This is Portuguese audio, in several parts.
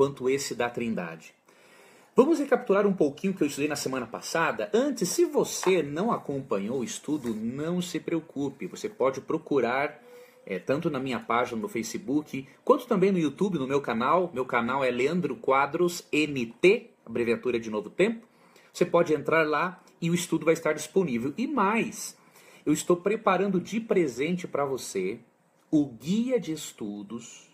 quanto esse da Trindade. Vamos recapitular um pouquinho o que eu estudei na semana passada. Antes, se você não acompanhou o estudo, não se preocupe. Você pode procurar, tanto na minha página no Facebook, quanto também no YouTube, no meu canal. Meu canal é Leandro Quadros NT, abreviatura de Novo Tempo. Você pode entrar lá e o estudo vai estar disponível. E mais, eu estou preparando de presente para você o guia de estudos,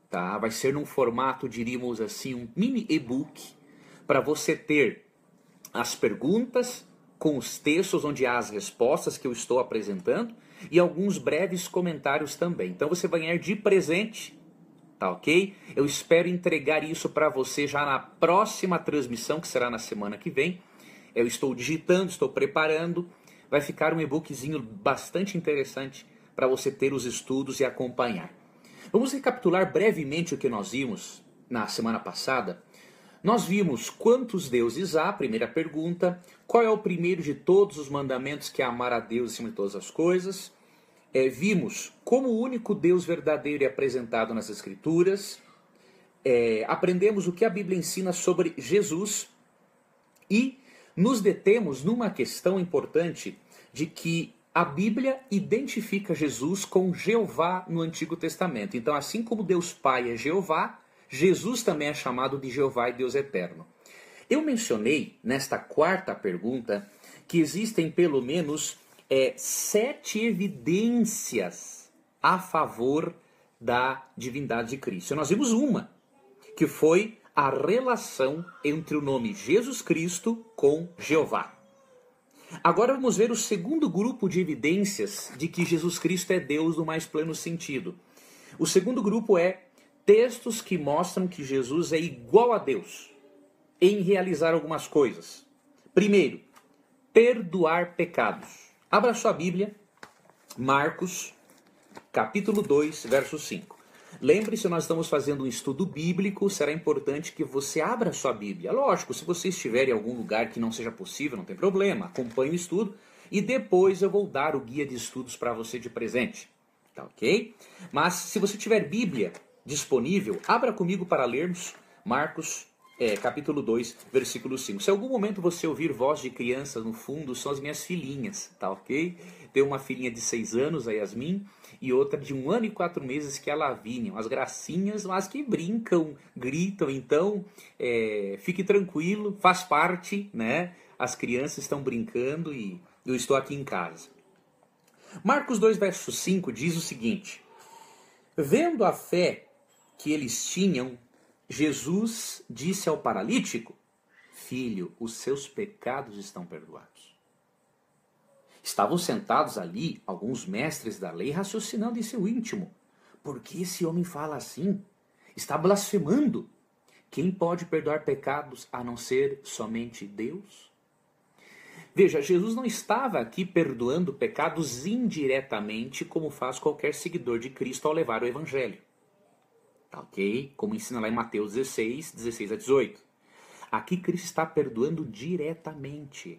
tá? Vai ser num formato, diríamos assim, um mini e-book, para você ter as perguntas com os textos onde há as respostas que eu estou apresentando e alguns breves comentários também. Então você vai ganhar de presente, tá ok? Eu espero entregar isso para você já na próxima transmissão, que será na semana que vem. Eu estou digitando, estou preparando. Vai ficar um e-bookzinho bastante interessante para você ter os estudos e acompanhar. Vamos recapitular brevemente o que nós vimos na semana passada. Nós vimos quantos deuses há, primeira pergunta. Qual é o primeiro de todos os mandamentos, que é amar a Deus acima de todas as coisas. Vimos como o único Deus verdadeiro é apresentado nas Escrituras. Aprendemos o que a Bíblia ensina sobre Jesus. E nos detemos numa questão importante de que a Bíblia identifica Jesus com Jeová no Antigo Testamento. Então, assim como Deus Pai é Jeová, Jesus também é chamado de Jeová e Deus Eterno. Eu mencionei, nesta quarta pergunta, que existem pelo menos 7 evidências a favor da divindade de Cristo. E nós vimos uma, que foi a relação entre o nome Jesus Cristo com Jeová. Agora vamos ver o segundo grupo de evidências de que Jesus Cristo é Deus no mais pleno sentido. O segundo grupo é textos que mostram que Jesus é igual a Deus em realizar algumas coisas. Primeiro, perdoar pecados. Abra sua Bíblia, Marcos, capítulo 2, verso 5. Lembre-se, nós estamos fazendo um estudo bíblico, será importante que você abra sua Bíblia. Lógico, se você estiver em algum lugar que não seja possível, não tem problema, acompanhe o estudo e depois eu vou dar o guia de estudos para você de presente. Tá ok? Mas se você tiver Bíblia disponível, abra comigo para lermos Marcos, capítulo 2, versículo 5. Se em algum momento você ouvir voz de criança no fundo, são as minhas filhinhas, tá ok? Tem uma filhinha de 6 anos, a Yasmin, e outra de 1 ano e 4 meses, que é a Lavínia. As gracinhas, mas que brincam, gritam. Então, fique tranquilo, faz parte, né? As crianças estão brincando e eu estou aqui em casa. Marcos 2, verso 5 diz o seguinte: vendo a fé que eles tinham, Jesus disse ao paralítico: filho, os seus pecados estão perdoados. Estavam sentados ali alguns mestres da lei raciocinando em seu íntimo: por que esse homem fala assim? Está blasfemando. Quem pode perdoar pecados a não ser somente Deus? Veja, Jesus não estava aqui perdoando pecados indiretamente, como faz qualquer seguidor de Cristo ao levar o Evangelho. Tá ok? Como ensina lá em Mateus 16, 16 a 18. Aqui Cristo está perdoando diretamente.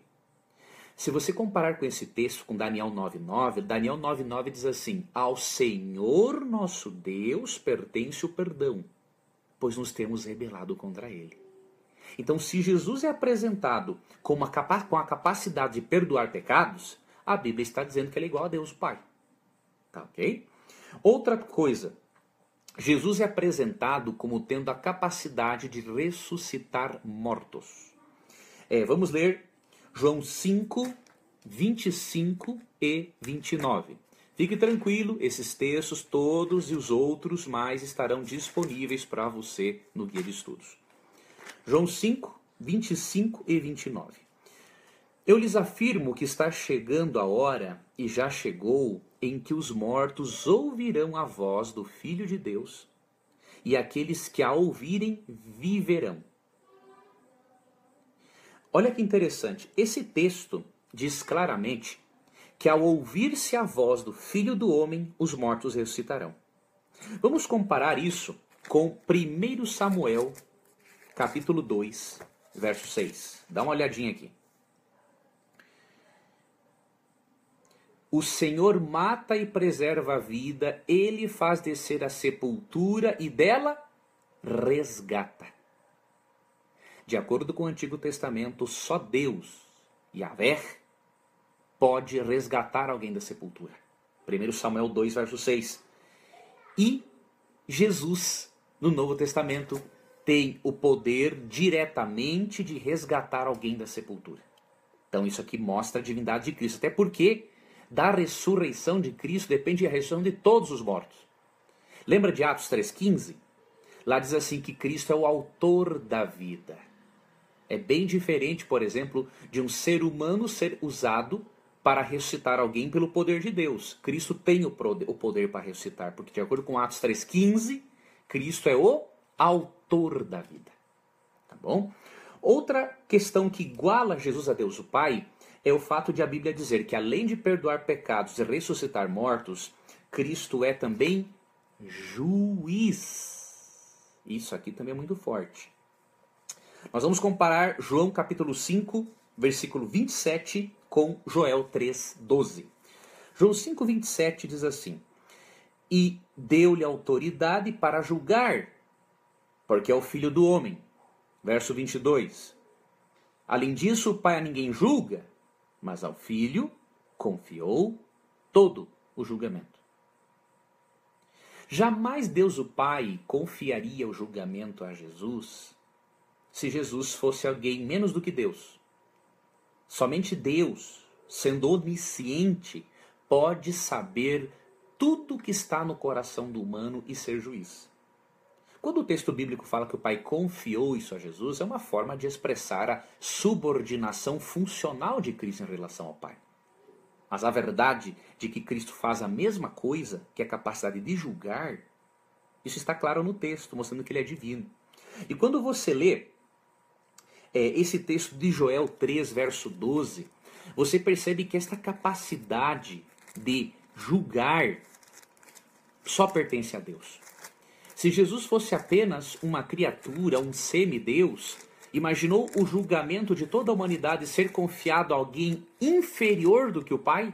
Se você comparar com esse texto, com Daniel 9,9, Daniel 9,9 diz assim: ao Senhor nosso Deus pertence o perdão, pois nos temos rebelado contra Ele. Então, se Jesus é apresentado com a capacidade de perdoar pecados, a Bíblia está dizendo que Ele é igual a Deus o Pai. Tá ok? Outra coisa, Jesus é apresentado como tendo a capacidade de ressuscitar mortos. Vamos ler João 5, 25 e 29. Fique tranquilo, esses textos, todos e os outros mais estarão disponíveis para você no guia de estudos. João 5, 25 e 29. Eu lhes afirmo que está chegando a hora, e já chegou, em que os mortos ouvirão a voz do Filho de Deus, e aqueles que a ouvirem viverão. Olha que interessante, esse texto diz claramente que ao ouvir-se a voz do Filho do Homem, os mortos ressuscitarão. Vamos comparar isso com 1 Samuel, capítulo 2, verso 6. Dá uma olhadinha aqui. O Senhor mata e preserva a vida, Ele faz descer a sepultura e dela resgata. De acordo com o Antigo Testamento, só Deus, Yahvé, pode resgatar alguém da sepultura. 1 Samuel 2, verso 6. E Jesus, no Novo Testamento, tem o poder diretamente de resgatar alguém da sepultura. Então isso aqui mostra a divindade de Cristo. Até porque da ressurreição de Cristo depende a ressurreição de todos os mortos. Lembra de Atos 3,15? Lá diz assim que Cristo é o autor da vida. É bem diferente, por exemplo, de um ser humano ser usado para ressuscitar alguém pelo poder de Deus. Cristo tem o poder para ressuscitar, porque de acordo com Atos 3,15, Cristo é o autor da vida. Tá bom? Outra questão que iguala Jesus a Deus o Pai é o fato de a Bíblia dizer que além de perdoar pecados e ressuscitar mortos, Cristo é também juiz. Isso aqui também é muito forte. Nós vamos comparar João capítulo 5, versículo 27 com Joel 3:12. João 5:27 diz assim: E deu-lhe autoridade para julgar, porque é o Filho do Homem. Verso 22. Além disso, o Pai a ninguém julga, mas ao Filho confiou todo o julgamento. Jamais Deus o Pai confiaria o julgamento a Jesus se Jesus fosse alguém menos do que Deus. Somente Deus, sendo onisciente, pode saber tudo que está no coração do humano e ser juiz. Quando o texto bíblico fala que o Pai confiou isso a Jesus, é uma forma de expressar a subordinação funcional de Cristo em relação ao Pai. Mas a verdade de que Cristo faz a mesma coisa, que é a capacidade de julgar, isso está claro no texto, mostrando que ele é divino. E quando você lê esse texto de Joel 3, verso 12, você percebe que esta capacidade de julgar só pertence a Deus. Se Jesus fosse apenas uma criatura, um semideus, imaginou o julgamento de toda a humanidade ser confiado a alguém inferior do que o Pai?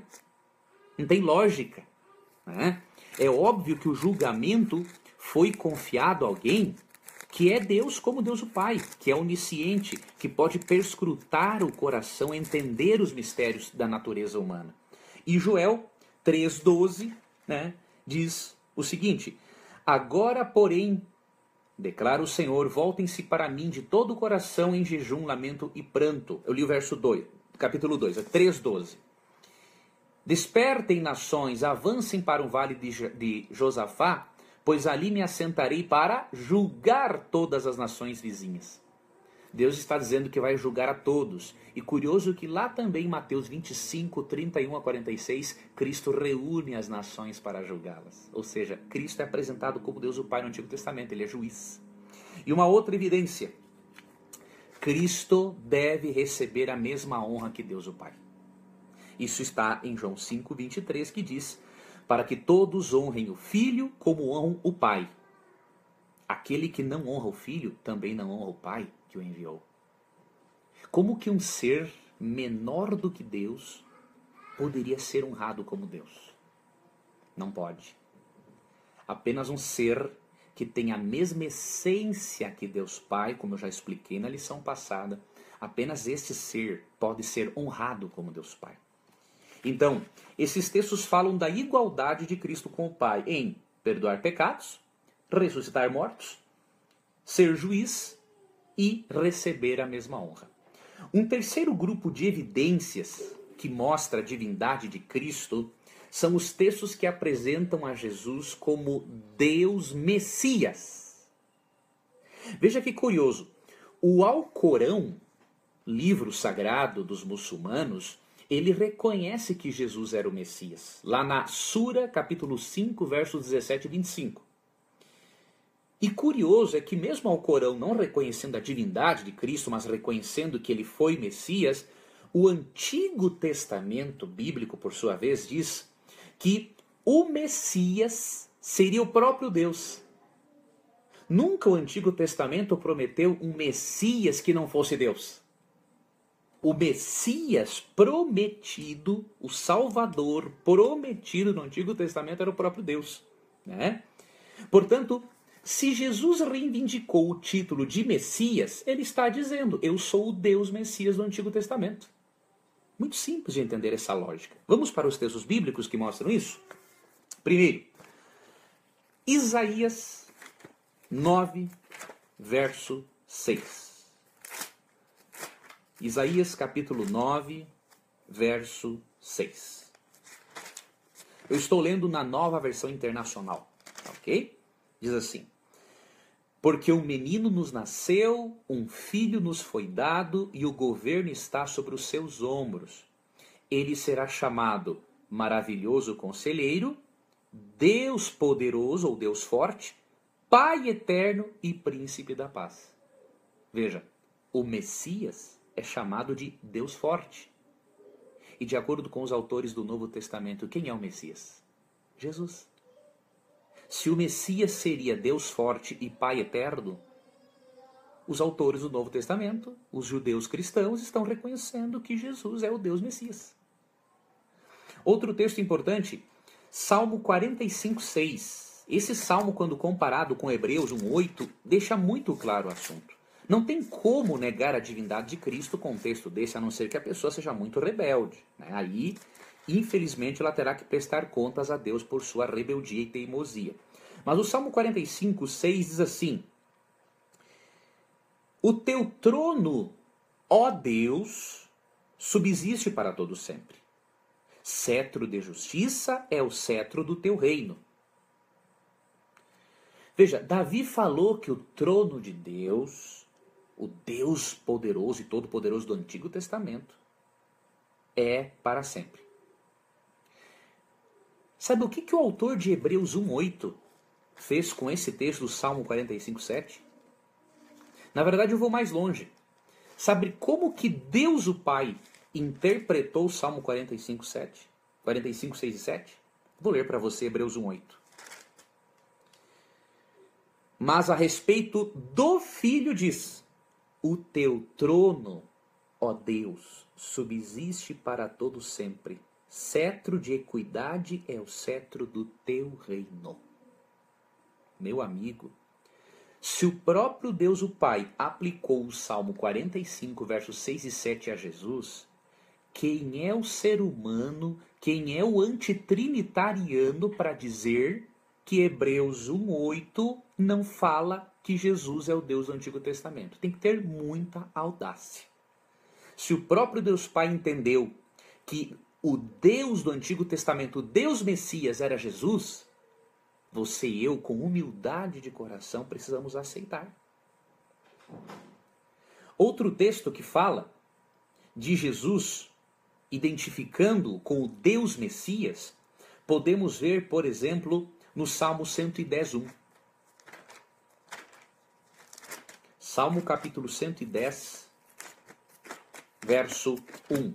Não tem lógica, né? É óbvio que o julgamento foi confiado a alguém que é Deus como Deus o Pai, que é onisciente, que pode perscrutar o coração, entender os mistérios da natureza humana. E Joel 3,12, né, diz o seguinte: Agora, porém, declara o Senhor, voltem-se para mim de todo o coração em jejum, lamento e pranto. Eu li o verso 2, capítulo 2, 3,12. Despertem nações, avancem para o vale de Josafá, pois ali me assentarei para julgar todas as nações vizinhas. Deus está dizendo que vai julgar a todos. E curioso que lá também em Mateus 25, 31 a 46, Cristo reúne as nações para julgá-las. Ou seja, Cristo é apresentado como Deus o Pai no Antigo Testamento, ele é juiz. E uma outra evidência, Cristo deve receber a mesma honra que Deus o Pai. Isso está em João 5, 23, que diz: para que todos honrem o Filho como honram o Pai. Aquele que não honra o Filho, também não honra o Pai que o enviou. Como que um ser menor do que Deus poderia ser honrado como Deus? Não pode. Apenas um ser que tem a mesma essência que Deus Pai, como eu já expliquei na lição passada, apenas este ser pode ser honrado como Deus Pai. Então, esses textos falam da igualdade de Cristo com o Pai em perdoar pecados, ressuscitar mortos, ser juiz e receber a mesma honra. Um terceiro grupo de evidências que mostra a divindade de Cristo são os textos que apresentam a Jesus como Deus Messias. Veja que curioso, o Alcorão, livro sagrado dos muçulmanos, ele reconhece que Jesus era o Messias. Lá na Sura, capítulo 5, versos 17 e 25. E curioso é que mesmo o Alcorão não reconhecendo a divindade de Cristo, mas reconhecendo que ele foi Messias, o Antigo Testamento bíblico, por sua vez, diz que o Messias seria o próprio Deus. Nunca o Antigo Testamento prometeu um Messias que não fosse Deus. O Messias prometido, o Salvador prometido no Antigo Testamento era o próprio Deus, né? Portanto, Se Jesus reivindicou o título de Messias, ele está dizendo: eu sou o Deus Messias do Antigo Testamento. Muito simples de entender essa lógica. Vamos para os textos bíblicos que mostram isso? Primeiro, Isaías 9, verso 6. Isaías capítulo 9, verso 6. Eu estou lendo na Nova Versão Internacional, ok? Diz assim: porque um menino nos nasceu, um filho nos foi dado, e o governo está sobre os seus ombros. Ele será chamado Maravilhoso Conselheiro, Deus Poderoso ou Deus Forte, Pai Eterno e Príncipe da Paz. Veja, o Messias é chamado de Deus Forte. E de acordo com os autores do Novo Testamento, quem é o Messias? Jesus. Se o Messias seria Deus Forte e Pai Eterno, os autores do Novo Testamento, os judeus cristãos, estão reconhecendo que Jesus é o Deus Messias. Outro texto importante, Salmo 45, 6. Esse salmo, quando comparado com Hebreus 1:8, deixa muito claro o assunto. Não tem como negar a divindade de Cristo com um texto desse, a não ser que a pessoa seja muito rebelde, né? Aí, infelizmente, ela terá que prestar contas a Deus por sua rebeldia e teimosia. Mas o Salmo 45, 6 diz assim: o teu trono, ó Deus, subsiste para todo sempre. Cetro de justiça é o cetro do teu reino. Veja, Davi falou que o trono de Deus, o Deus poderoso e todo-poderoso do Antigo Testamento, é para sempre. Sabe o que o autor de Hebreus 1:8 fez com esse texto do Salmo 45, 7? Na verdade, eu vou mais longe. Sabe como que Deus, o Pai, interpretou o Salmo 45, 7? 45, 6 e 7? Vou ler para você Hebreus 1:8. Mas a respeito do Filho diz: o teu trono, ó Deus, subsiste para todo sempre. Cetro de equidade é o cetro do teu reino. Meu amigo, se o próprio Deus, o Pai, aplicou o Salmo 45, versos 6 e 7 a Jesus, quem é o ser humano, quem é o antitrinitariano para dizer que Hebreus 1:8 não fala que Jesus é o Deus do Antigo Testamento? Tem que ter muita audácia. Se o próprio Deus Pai entendeu que o Deus do Antigo Testamento, o Deus Messias, era Jesus, você e eu, com humildade de coração, precisamos aceitar. Outro texto que fala de Jesus identificando com o Deus Messias, podemos ver, por exemplo, no Salmo 110:1. Salmo capítulo 110, verso 1.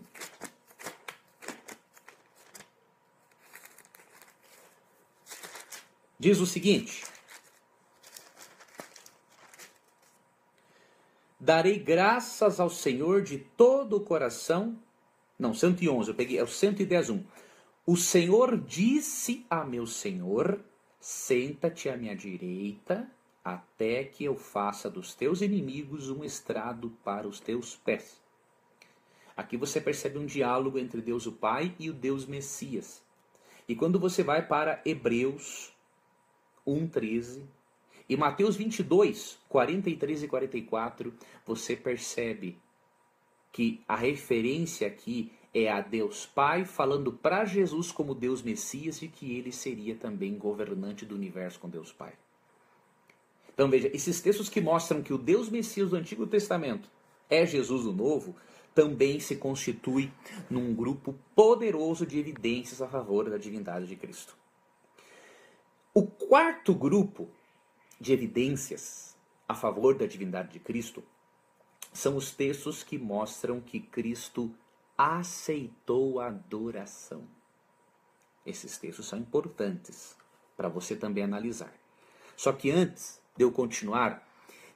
Diz o seguinte: darei graças ao Senhor de todo o coração. Não, 111, eu peguei, é o 110:1. O Senhor disse a meu Senhor: senta-te à minha direita, até que eu faça dos teus inimigos um estrado para os teus pés. Aqui você percebe um diálogo entre Deus o Pai e o Deus Messias. E quando você vai para Hebreus 1:13 e Mateus 22, 43 e 44, você percebe que a referência aqui é a Deus Pai falando para Jesus como Deus Messias e que ele seria também governante do universo com Deus Pai. Então veja, esses textos que mostram que o Deus Messias do Antigo Testamento é Jesus do Novo, também se constitui num grupo poderoso de evidências a favor da divindade de Cristo. O quarto grupo de evidências a favor da divindade de Cristo são os textos que mostram que Cristo aceitou a adoração. Esses textos são importantes para você também analisar. Só que antes de eu continuar,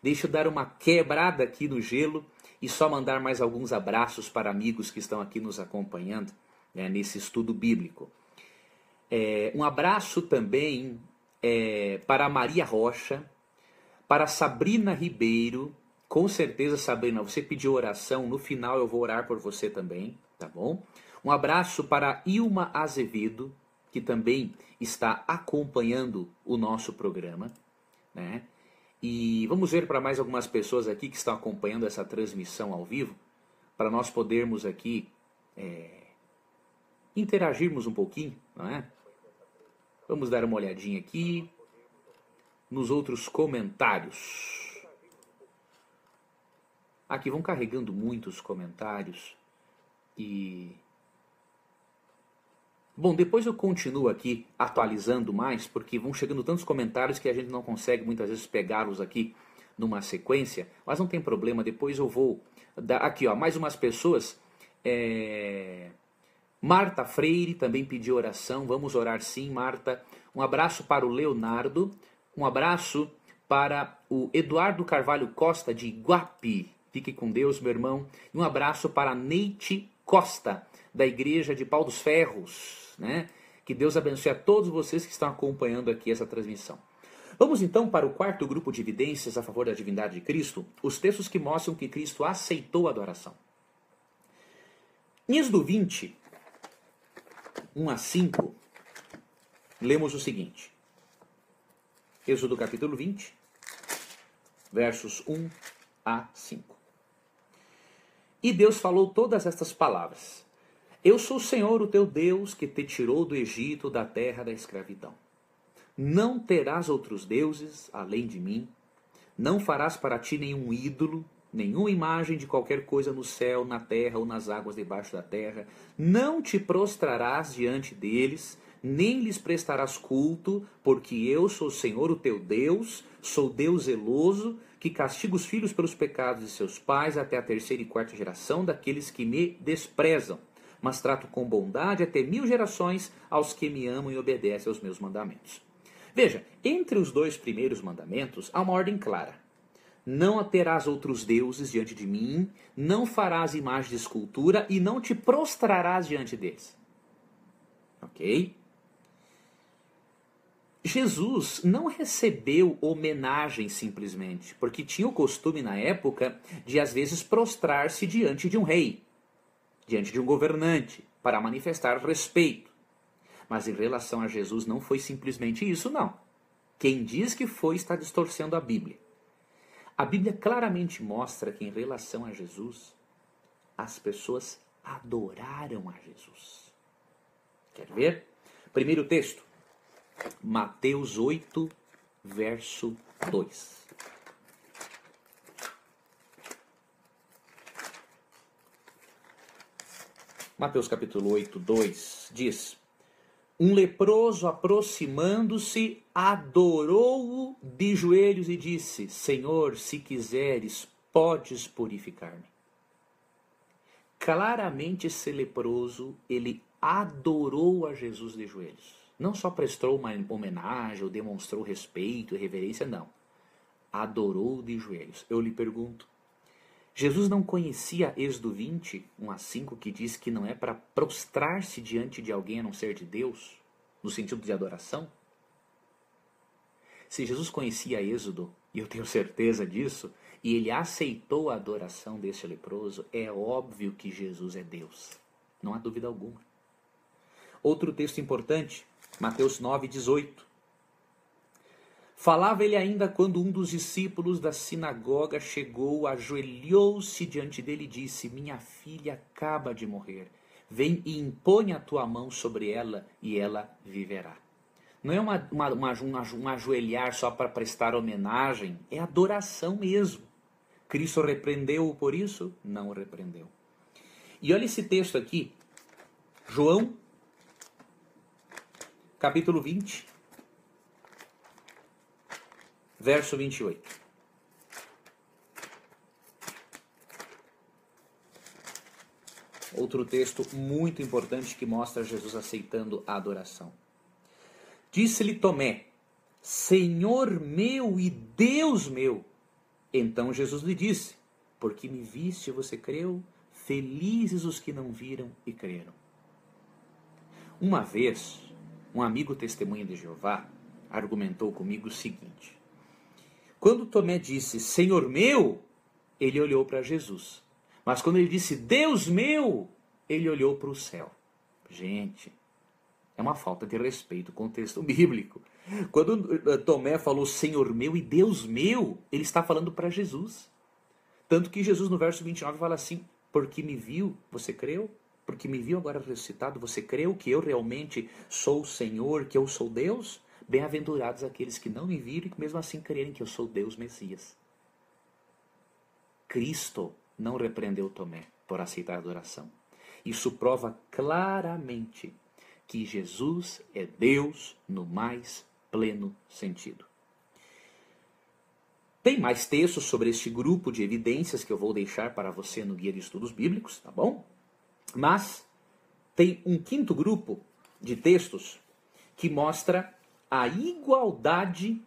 deixa eu dar uma quebrada aqui no gelo e só mandar mais alguns abraços para amigos que estão aqui nos acompanhando, né, nesse estudo bíblico. Um abraço também para a Maria Rocha, Para Sabrina Ribeiro, com certeza, Sabrina, você pediu oração, no final eu vou orar por você também, tá bom? Um abraço para Ilma Azevedo, que também está acompanhando o nosso programa, né? E vamos ver para mais algumas pessoas aqui que estão acompanhando essa transmissão ao vivo, para nós podermos aqui interagirmos um pouquinho, não é? Vamos dar uma olhadinha aqui nos outros comentários. Aqui vão carregando muitos comentários e... Bom, depois eu continuo aqui atualizando mais, porque vão chegando tantos comentários que a gente não consegue muitas vezes pegá-los aqui numa sequência, mas não tem problema, depois eu vou dar aqui, ó, mais umas pessoas. Marta Freire também pediu oração, vamos orar sim, Marta. Um abraço para o Leonardo, um abraço para o Eduardo Carvalho Costa de Iguape, fique com Deus, meu irmão. E um abraço para a Neite Costa, da Igreja de Pau dos Ferros, né? Que Deus abençoe a todos vocês que estão acompanhando aqui essa transmissão. Vamos então para o quarto grupo de evidências a favor da divindade de Cristo, os textos que mostram que Cristo aceitou a adoração. Em Êxodo 20, 1 a 5, lemos o seguinte. Êxodo capítulo 20, versos 1 a 5. E Deus falou todas estas palavras. Eu sou o Senhor, o teu Deus, que te tirou do Egito, da terra da escravidão. Não terás outros deuses além de mim. Não farás para ti nenhum ídolo, nenhuma imagem de qualquer coisa no céu, na terra ou nas águas debaixo da terra. Não te prostrarás diante deles, nem lhes prestarás culto, porque eu sou o Senhor, o teu Deus, sou Deus zeloso, que castiga os filhos pelos pecados de seus pais até a terceira e quarta geração daqueles que me desprezam. Mas trato com bondade até 1000 gerações aos que me amam e obedecem aos meus mandamentos. Veja, entre os dois primeiros mandamentos há uma ordem clara. Não terás outros deuses diante de mim, não farás imagem de escultura e não te prostrarás diante deles. Ok? Jesus não recebeu homenagem simplesmente, porque tinha o costume na época de às vezes prostrar-se diante de um rei, diante de um governante, para manifestar respeito. Mas em relação a Jesus não foi simplesmente isso, não. Quem diz que foi está distorcendo a Bíblia. A Bíblia claramente mostra que em relação a Jesus, as pessoas adoraram a Jesus. Quer ver? Primeiro texto, Mateus 8, verso 2. Mateus capítulo 8, 2 diz: Um leproso aproximando-se, adorou-o de joelhos e disse: Senhor, se quiseres, podes purificar-me. Claramente esse leproso, ele adorou a Jesus de joelhos. Não só prestou uma homenagem ou demonstrou respeito e reverência, não. Adorou de joelhos. Eu lhe pergunto, Jesus não conhecia Êxodo 20, 1 a 5, que diz que não é para prostrar-se diante de alguém a não ser de Deus, no sentido de adoração? Se Jesus conhecia Êxodo, e eu tenho certeza disso, e ele aceitou a adoração desse leproso, é óbvio que Jesus é Deus. Não há dúvida alguma. Outro texto importante, Mateus 9, 18. Falava ele ainda quando um dos discípulos da sinagoga chegou, ajoelhou-se diante dele e disse: Minha filha acaba de morrer. Vem e impõe a tua mão sobre ela e ela viverá. Não é um ajoelhar só para prestar homenagem, é adoração mesmo. Cristo repreendeu-o por isso? Não o repreendeu. E olha esse texto aqui, João, capítulo 20, verso 28. Outro texto muito importante que mostra Jesus aceitando a adoração. Disse-lhe Tomé: Senhor meu e Deus meu. Então Jesus lhe disse: Porque me viste, você creu? Felizes os que não viram e creram. Uma vez, um amigo testemunha de Jeová argumentou comigo o seguinte: Quando Tomé disse, Senhor meu, ele olhou para Jesus. Mas quando ele disse, Deus meu, ele olhou para o céu. Gente, é uma falta de respeito com o texto bíblico. Quando Tomé falou Senhor meu e Deus meu, ele está falando para Jesus. Tanto que Jesus no verso 29 fala assim, porque me viu, você creu? Porque me viu agora ressuscitado, você creu que eu realmente sou o Senhor, que eu sou Deus? Bem-aventurados aqueles que não me viram e que mesmo assim crerem que eu sou Deus Messias. Cristo não repreendeu Tomé por aceitar a adoração. Isso prova claramente que Jesus é Deus no mais pleno sentido. Tem mais textos sobre este grupo de evidências que eu vou deixar para você no Guia de Estudos Bíblicos, tá bom? Mas tem um quinto grupo de textos que mostra a igualdade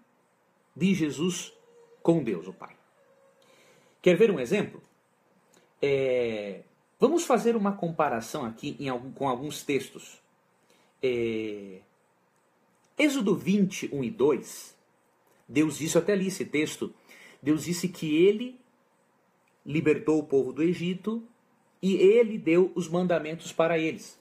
de Jesus com Deus, o Pai. Quer ver um exemplo? Vamos fazer uma comparação aqui com alguns textos. Êxodo 20, 1 e 2, Deus disse, eu até li esse texto, Deus disse que ele libertou o povo do Egito e ele deu os mandamentos para eles.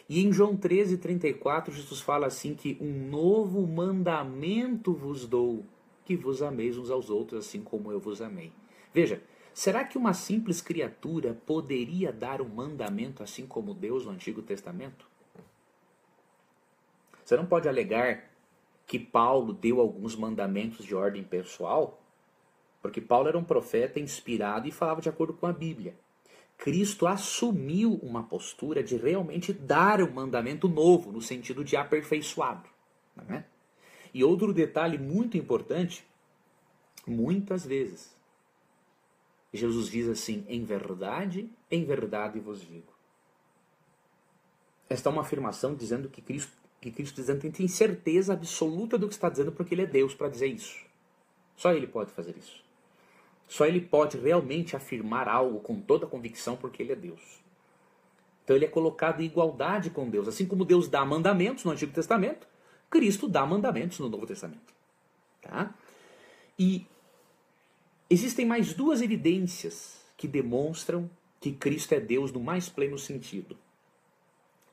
E em João 13, 34, Jesus fala assim que um novo mandamento vos dou, que vos ameis uns aos outros, assim como eu vos amei. Veja, será que uma simples criatura poderia dar um mandamento assim como Deus no Antigo Testamento? Você não pode alegar que Paulo deu alguns mandamentos de ordem pessoal, porque Paulo era um profeta inspirado e falava de acordo com a Bíblia. Cristo assumiu uma postura de realmente dar um mandamento novo, no sentido de aperfeiçoado. Não é? E outro detalhe muito importante, muitas vezes, Jesus diz assim, em verdade vos digo. Esta é uma afirmação dizendo que Cristo dizendo que tem certeza absoluta do que está dizendo, porque ele é Deus para dizer isso. Só ele pode fazer isso. Só ele pode realmente afirmar algo com toda a convicção, porque ele é Deus. Então ele é colocado em igualdade com Deus. Assim como Deus dá mandamentos no Antigo Testamento, Cristo dá mandamentos no Novo Testamento. Tá? E existem mais duas evidências que demonstram que Cristo é Deus no mais pleno sentido.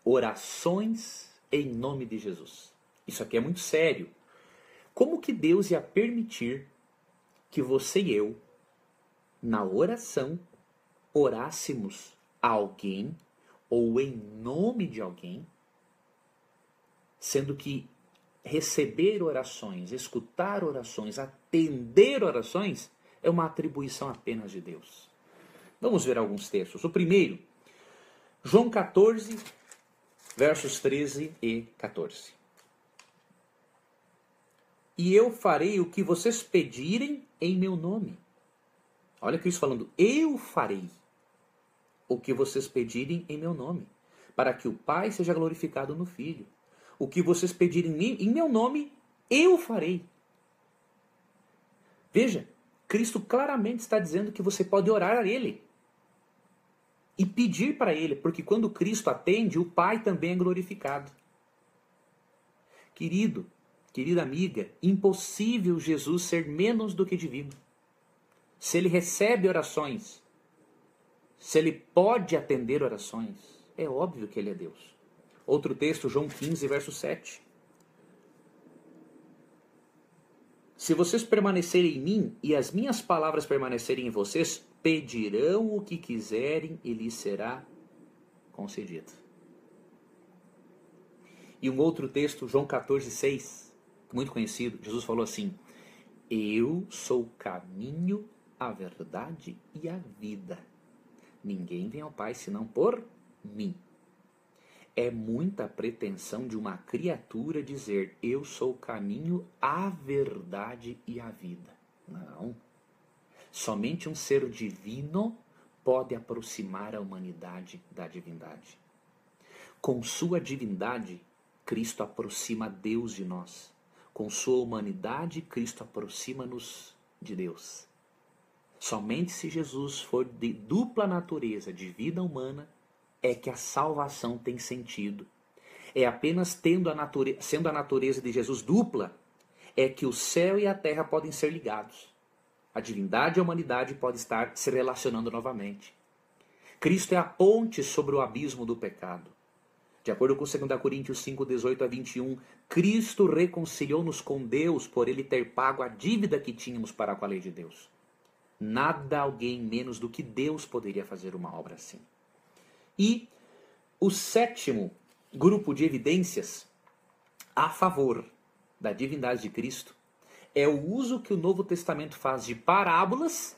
Orações em nome de Jesus. Isso aqui é muito sério. Como que Deus ia permitir que você e eu, na oração, orássemos a alguém ou em nome de alguém, sendo que receber orações, escutar orações, atender orações é uma atribuição apenas de Deus. Vamos ver alguns textos. O primeiro, João 14, versos 13 e 14. E eu farei o que vocês pedirem em meu nome. Olha Cristo falando, eu farei o que vocês pedirem em meu nome, para que o Pai seja glorificado no Filho. O que vocês pedirem em meu nome, eu farei. Veja, Cristo claramente está dizendo que você pode orar a Ele e pedir para Ele, porque quando Cristo atende, o Pai também é glorificado. Querido, querida amiga, impossível Jesus ser menos do que divino. Se Ele recebe orações, se Ele pode atender orações, é óbvio que Ele é Deus. Outro texto, João 15, verso 7. Se vocês permanecerem em mim e as minhas palavras permanecerem em vocês, pedirão o que quiserem e lhes será concedido. E um outro texto, João 14, 6, muito conhecido, Jesus falou assim, eu sou o caminho, a verdade e a vida. Ninguém vem ao Pai senão por mim. É muita pretensão de uma criatura dizer, eu sou o caminho, a verdade e a vida. Não. Somente um ser divino pode aproximar a humanidade da divindade. Com sua divindade, Cristo aproxima Deus de nós. Com sua humanidade, Cristo aproxima-nos de Deus. Somente se Jesus for de dupla natureza, de vida humana, é que a salvação tem sentido. É apenas sendo a natureza de Jesus dupla, é que o céu e a terra podem ser ligados. A divindade e a humanidade podem estar se relacionando novamente. Cristo é a ponte sobre o abismo do pecado. De acordo com 2 Coríntios 5, 18 a 21, Cristo reconciliou-nos com Deus por ele ter pago a dívida que tínhamos para com a lei de Deus. Nada, alguém menos do que Deus poderia fazer uma obra assim. E o sétimo grupo de evidências a favor da divindade de Cristo é o uso que o Novo Testamento faz de parábolas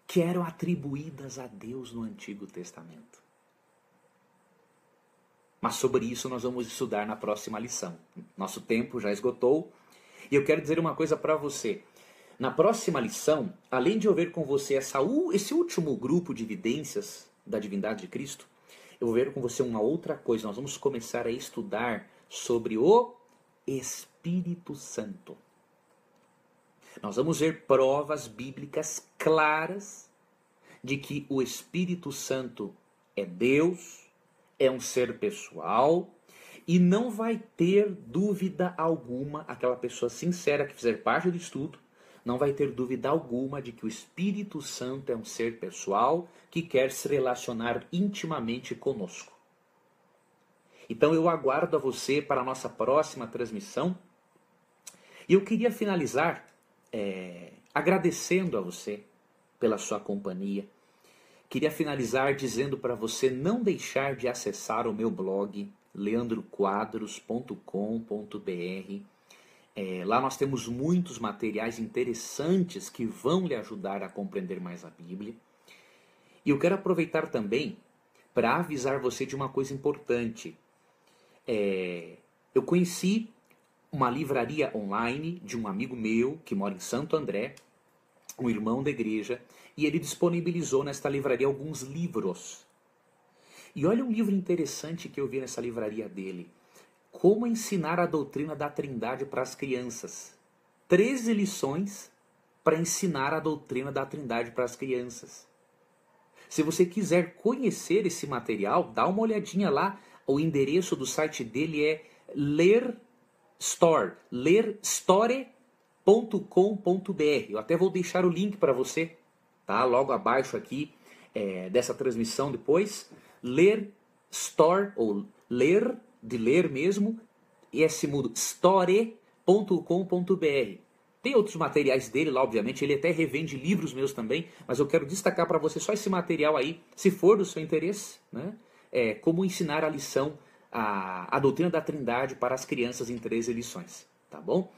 que eram atribuídas a Deus no Antigo Testamento. Mas sobre isso nós vamos estudar na próxima lição. Nosso tempo já esgotou. E eu quero dizer uma coisa para você. Na próxima lição, além de eu ver com você esse último grupo de evidências da divindade de Cristo, eu vou ver com você uma outra coisa. Nós vamos começar a estudar sobre o Espírito Santo. Nós vamos ver provas bíblicas claras de que o Espírito Santo é Deus, é um ser pessoal, e não vai ter dúvida alguma, aquela pessoa sincera que fizer parte do estudo, não vai ter dúvida alguma de que o Espírito Santo é um ser pessoal que quer se relacionar intimamente conosco. Então eu aguardo a você para a nossa próxima transmissão. E eu queria finalizar agradecendo a você pela sua companhia. Queria finalizar dizendo para você não deixar de acessar o meu blog, leandroquadros.com.br. Lá nós temos muitos materiais interessantes que vão lhe ajudar a compreender mais a Bíblia. E eu quero aproveitar também para avisar você de uma coisa importante. Eu conheci uma livraria online de um amigo meu que mora em Santo André, um irmão da igreja, e ele disponibilizou nesta livraria alguns livros. E olha um livro interessante que eu vi nessa livraria dele. Como ensinar a doutrina da Trindade para as crianças. 13 lições para ensinar a doutrina da Trindade para as crianças. Se você quiser conhecer esse material, dá uma olhadinha lá. O endereço do site dele é lerstore.com.br. Eu até vou deixar o link para você, tá? Logo abaixo aqui dessa transmissão depois. Lerstore, ou ler, de ler mesmo, mudo, store.com.br. Tem outros materiais dele lá, obviamente, ele até revende livros meus também, mas eu quero destacar para você só esse material aí, se for do seu interesse, né? Como ensinar a lição, a doutrina da Trindade para as crianças em 13 lições, tá bom?